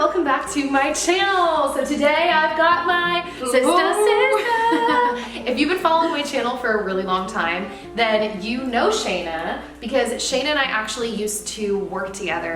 welcome back to my channel. So today I've got my sister. If you've been following my channel for a really long time, then you know Shayna, because Shayna and I actually used to work together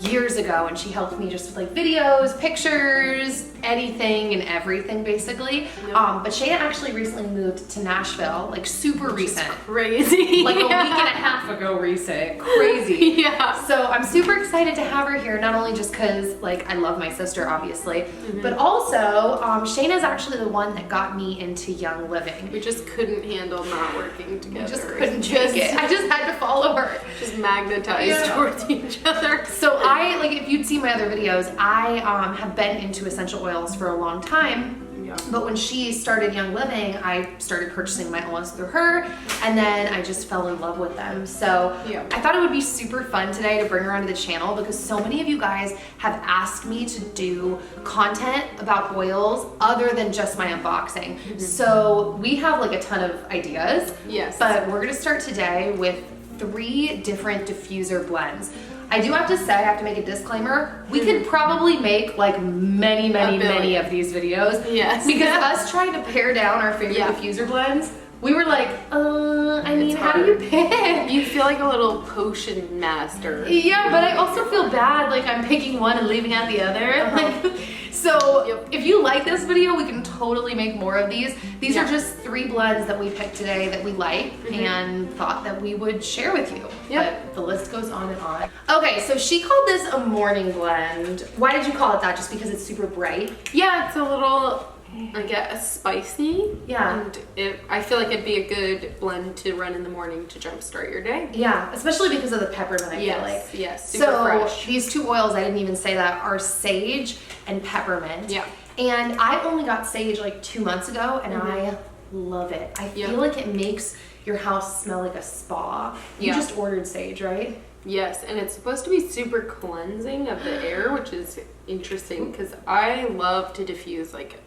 years ago, and she helped me just with like videos, pictures, anything and everything basically. But Shayna actually recently moved to Nashville, like super recent. Crazy. Like a week and a half ago recent. Crazy. Yeah. So I'm super excited to have her here, not only just because like I love my sister obviously, but also Shayna's actually the one that got me into Young Living. We just couldn't handle not working together. We just couldn't take it. I just had to follow her. Just magnetized towards each other. So I, like if you'd seen my other videos, I have been into essential oils for a long time. But when she started Young Living, I started purchasing my oils through her, and then I just fell in love with them. So I thought it would be super fun today to bring her onto the channel, because so many of you guys have asked me to do content about oils other than just my unboxing. So we have like a ton of ideas. Yes. But we're gonna start today with 3 different diffuser blends. I do have to say, I have to make a disclaimer. We could probably make like many of these videos. Yes. Because us trying to pare down our favorite diffuser blends, we were like, I mean, how do you pick? You feel like a little potion master. Yeah, but I also feel bad like I'm picking one and leaving out the other. So if you like this video, we can totally make more of these. These are just 3 blends that we picked today that we like and thought that we would share with you. But the list goes on and on. Okay, so she called this a morning blend. Why did you call it that? Just because it's super bright? Yeah, it's a little, I guess, spicy. Yeah. And I feel like it'd be a good blend to run in the morning to jumpstart your day. Yeah, especially because of the peppermint, I feel like. Yes, super fresh. These 2 oils, I didn't even say that, are sage and peppermint. Yeah. And I only got sage like 2 months ago, and I love it. I feel like it makes your house smell like a spa. You just ordered sage, right? Yes, and it's supposed to be super cleansing of the air, which is interesting because I love to diffuse like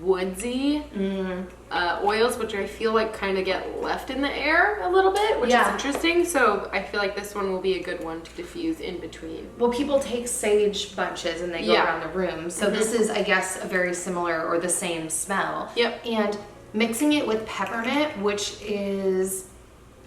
woodsy oils, which I feel like kind of get left in the air a little bit, which is interesting. So I feel like this one will be a good one to diffuse in between. Well, people take sage bunches and they go around the room. So this is, I guess, a very similar or the same smell. And mixing it with peppermint, which is,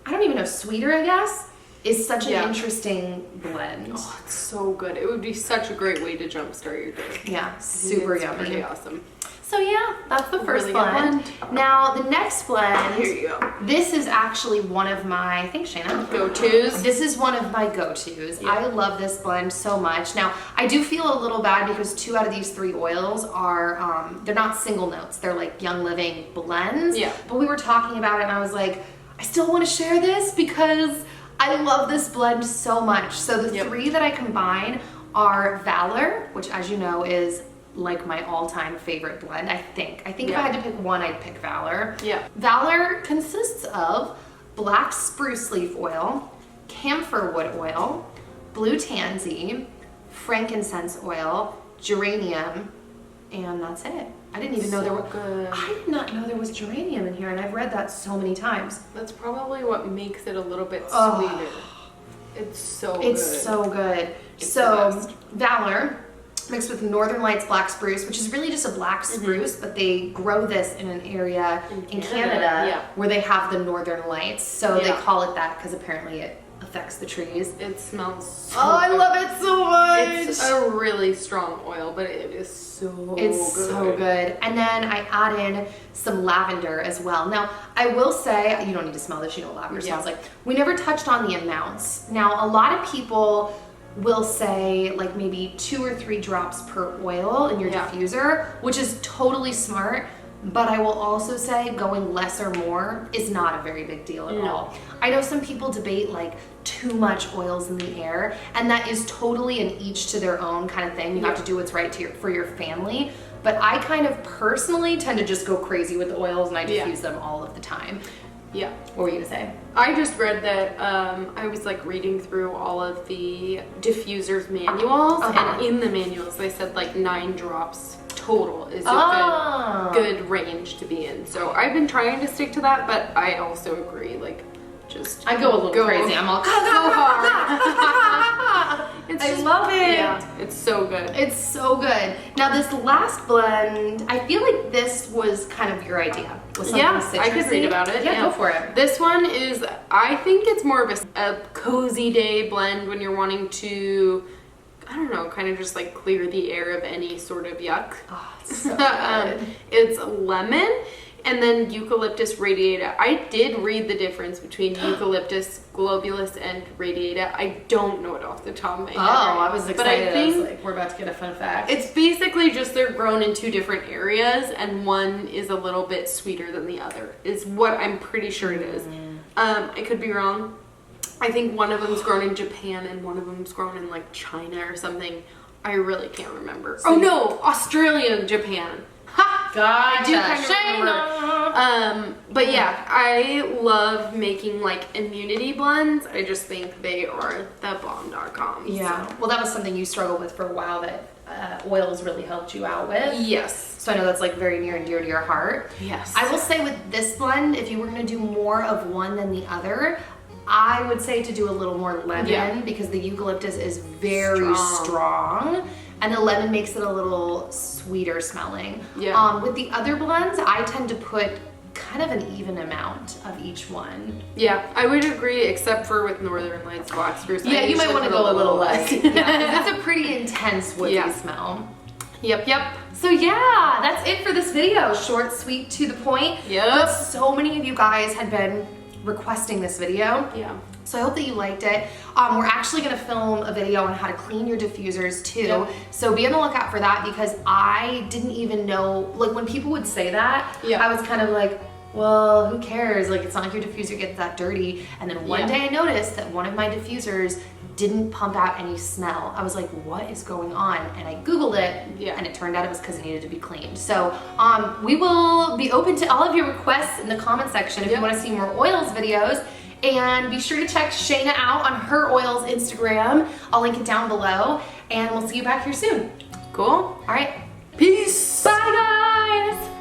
I don't even know, sweeter, I guess, is such an interesting blend. Oh, it's so good. It would be such a great way to jumpstart your day. Yeah, super yummy. Pretty awesome. So yeah, that's the first blend. Now the next blend, here you go. This is actually one of my, I think Shayna, go-tos. This is one of my go-tos. I love this blend so much. Now I do feel a little bad because 2 out of these 3 oils are, they're not single notes. They're like Young Living blends. But we were talking about it and I was like, I still want to share this because I love this blend so much. So the 3 that I combine are Valor, which as you know is like my all-time favorite blend, I think. If I had to pick one, I'd pick Valor. Valor consists of black spruce leaf oil, camphor wood oil, blue tansy, frankincense oil, geranium, and that's it. I didn't even know there were. I did not know there was geranium in here, and I've read that so many times. That's probably what makes it a little bit sweeter. It's so good. It's so good. So Valor mixed with Northern Lights black spruce, which is really just a black spruce, but they grow this in an area in Canada where they have the Northern Lights. So they call it that because apparently it affects the trees. It smells so good. I love it so much. It's a really strong oil, but it is so good. It's so good. And then I add in some lavender as well. Now, I will say, you don't need to smell this, you know what lavender smells like. We never touched on the amounts. Now, a lot of people will say like maybe 2 or 3 drops per oil in your diffuser, which is totally smart. But I will also say going less or more is not a very big deal at all. I know some people debate like too much oils in the air, and that is totally an each to their own kind of thing. You have to do what's right to for your family. But I kind of personally tend to just go crazy with the oils and I diffuse them all of the time. What were you gonna say? I just read that I was like reading through all of the diffusers manuals, and in the manuals they said like 9 drops total is a good range to be in. So I've been trying to stick to that, but I also agree, like just I go a little crazy. I'm all so hard. I love it. Yeah, it's so good. It's so good. Now this last blend, I feel like this was kind of your idea. I could read about it. Yeah, go for it. This one is, I think it's more of a cozy day blend when you're wanting to, I don't know, kind of just like clear the air of any sort of yuck. Oh, it's so good. It's lemon and then eucalyptus radiata. I did read the difference between eucalyptus globulus and radiata. I don't know it off the top of my head. Oh, I was excited. But I think I was like, we're about to get a fun fact. It's basically just they're grown in two different areas and one is a little bit sweeter than the other, is what I'm pretty sure it is. I could be wrong. I think one of them's grown in Japan and one of them's grown in like China or something. I really can't remember. Oh no, Australia and Japan. Ha! Gotcha. I do kind of remember. But yeah, I love making like immunity blends. I just think they are the bomb.com. Yeah. So. Well, that was something you struggled with for a while that oils really helped you out with. Yes. So I know that's like very near and dear to your heart. Yes. I will say with this blend, if you were going to do more of one than the other, I would say to do a little more lemon because the eucalyptus is very strong. And the lemon makes it a little sweeter smelling. Yeah. With the other blends, I tend to put kind of an even amount of each one. Yeah, I would agree, except for with Northern Lights Black Spruce. Yeah, you might want to go a little less. Yeah, it's a pretty intense woody smell. Yep. So yeah, that's it for this video. Short, sweet, to the point. Yep. But so many of you guys had been requesting this video. Yeah. So I hope that you liked it. We're actually gonna film a video on how to clean your diffusers too. Yep. So be on the lookout for that because I didn't even know, like when people would say that, I was kind of like, well, who cares? Like it's not like your diffuser gets that dirty. And then one day I noticed that one of my diffusers didn't pump out any smell. I was like, what is going on? And I Googled it and it turned out it was because it needed to be cleaned. So we will be open to all of your requests in the comment section if you wanna see more oils videos. And be sure to check Shayna out on her oils Instagram. I'll link it down below. And we'll see you back here soon. Cool. All right. Peace. Bye, guys.